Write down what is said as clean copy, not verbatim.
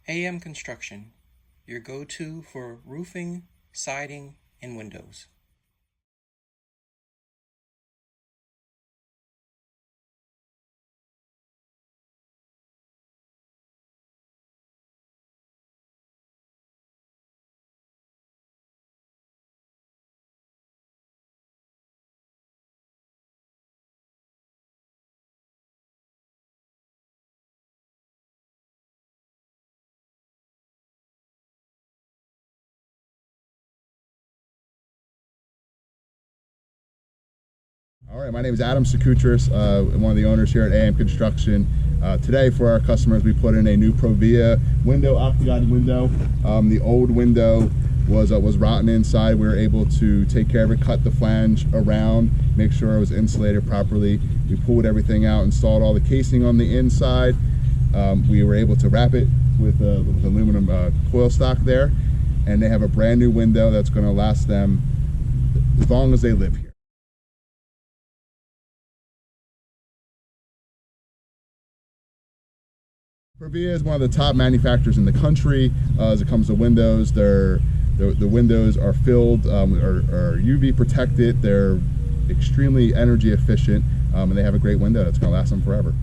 AM Construction, your go-to for roofing, siding, and windows. All right, my name is Adam Sakutris. I'm one of the owners here at AM Construction. Today for our customers, we put in a new Provia window, Octagon window. The old window was rotten inside. We were able to take care of it, cut the flange around, make sure it was insulated properly. We pulled everything out, installed all the casing on the inside. We were able to wrap it with aluminum coil stock there, and they have a brand new window that's going to last them as long as they live here. Provia is one of the top manufacturers in the country as it comes to windows. The windows are filled, are UV protected. They're extremely energy efficient, and they have a great window that's going to last them forever.